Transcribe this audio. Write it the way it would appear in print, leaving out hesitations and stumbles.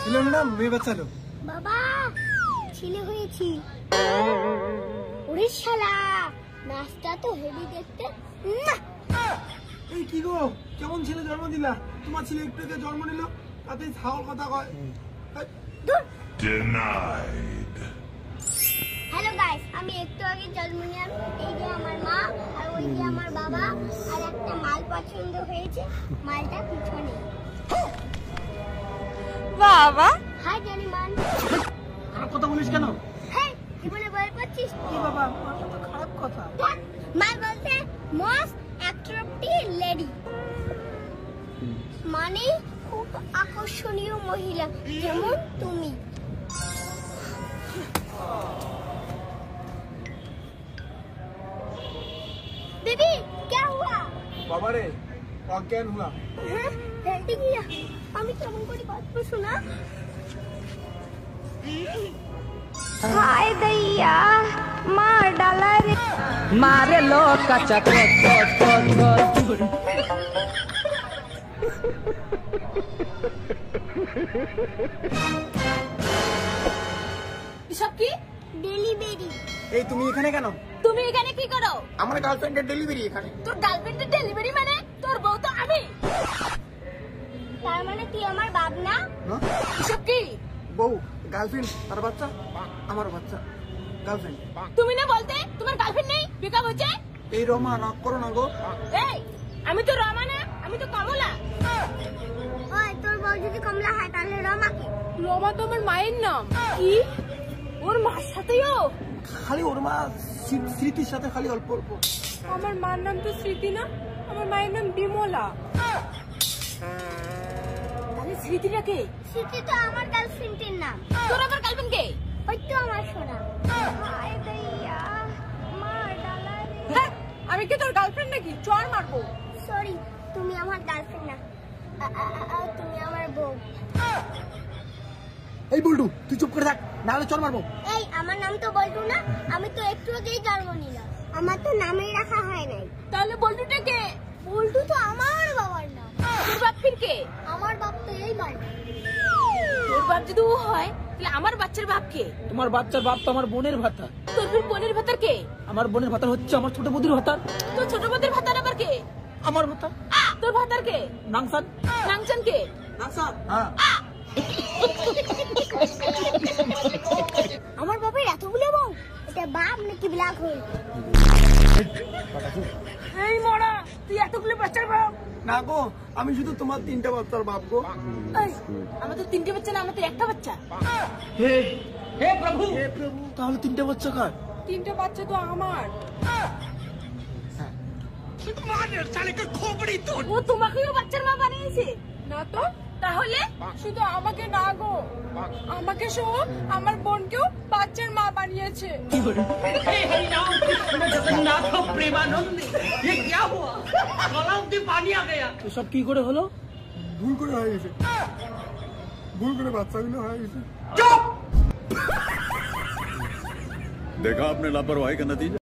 ছেলে না মেয়ে বাচ্চা লোক? বাবা ছেলে হয়েছি। ওরে শালা নাচটা তো হেভি দেখতে। এই কি গো, কেমন ছেলে জন্ম দিলা? তোমার ছেলে একটু আগে জন্ম নিল, তাতে ছাগল কথা কয়। Denied. হ্যালো গাইস, আমি একটু আগে জন্ম নিলাম। এই যে আমার মা আর ওই যে আমার বাবা, আর একটা মাল পছন্দ হয়েছে, মালটা পিছনে। বাবা হাই জানি মান। খারাপ কথা বলিস কেন? হ্যাঁ জীবনে বল পাচ্ছিস কি বাবা, তো খারাপ কথা। মাল বলতে মোস্ট অ্যাট্রাক্টিভ লেডি, মানে খুব আকর্ষণীয় মহিলা, যেমন তুমি। बेबी क्या हुआ? বাবা রে, অজ্ঞান হুয়া। হ্যাঁ হেলতে গিয়া আমি কেমন করে বাত শোনা। हाय दैया मार डाला रे मारे लो कच्चा সব কি ডেলিভারি। এই তুমি এখানে কেন? তুমি এখানে কি করো? আমার গার্লফ্রেন্ডের ডেলিভারি এখানে। তোর গার্লফ্রেন্ডের ডেলিভারি মানে তোর বউ তো আমি। তার মানে তুই আমার বাপ না? সব কি বউ, গার্লফ্রেন্ড, তার বাচ্চা, আমার বাচ্চা, গার্লফ্রেন্ড। তুমি না বলতে তোমার গার্লফ্রেন্ড নেই, ব্রেকআপ হয়েছে? এই রমা না করো না গো। এই আমি তো রমা না, আমি তো কমলা। ওই তোর বউ যদি কমলা হয় তাহলে রমাকে? রমা তো আমার মায়ের নাম। কি ওর মার সাথেও? খালি ওর মা স্মৃতির সাথে খালি অল্প অল্প। আমার মার নাম তো স্মৃতি না, আমার মায়ের নাম বিমলা। তাহলে স্মৃতিটা কে? স্মৃতি তো আমার গার্লফ্রেন্ডের নাম। তোর আবার গার্লফ্রেন্ড কে? ওই তো আমার সোনা। হায় দইয়া মার ডালা রে। হ্যাঁ, আমি কি তোর গার্লফ্রেন্ড নাকি? চড় মারবো। সরি, তুমি আমার গার্লফ্রেন্ড না, তুমি আমার বউ। এই বল্টু, তুই চুপ করে থাক, নাহলে চল মারবো। এই আমার নাম তো বল্টু না, আমি তো একটু আগেই জন্ম নিলাম। আমার তো নামই রাখা হয় নাই। তাহলে বল্টুটা কে? বল্টু তো আমার বাবার নাম। তোর বাপ ফির কে? আমার বাপ তো এই বাড়ি। তোর বাপ যদি ও হয় তাহলে আমার বাচ্চার বাপ কে? তোমার বাচ্চার বাপ তো আমার বোনের ভাতা। তোর ফির বোনের ভাতার কে? আমার বোনের ভাতা হচ্ছে আমার ছোট বৌদির ভাতা। তোর ছোট বোনের ভাতার আবার কে? আমার ভাতা। তোর ভাতার কে? নাংসান। নাংচান কে? নাংসান, হ্যাঁ। আমার বাপের এতগুলো বউ, এটা বাপ নাকি ব্ল্যাক হোল? এই মরা, তুই এতগুলো বাচ্চার বাপ? না গো, আমি শুধু তোমার 3টা বাচ্চার বাপ গো। এই, আমাদের 3টে বাচ্চা না, আমাদের একটা বাচ্চা। হে হে প্রভু, হে প্রভু, তাহলে 3টা বাচ্চা কার? 3টে বাচ্চা তো আমার। ও তোমাকেও বাচ্চার মা বানিয়েছে না তো? তাহলে শুধু আমাকে না গো, আমাকে সহ আমার বোনকেও বাচ্চার মা বানিয়েছে। এসব কি করে হলো? ভুল করে হয়ে গেছে, ভুল করে বাচ্চাগুলো হয়ে গেছে। देखा आपने लापरवाही का नतीजा।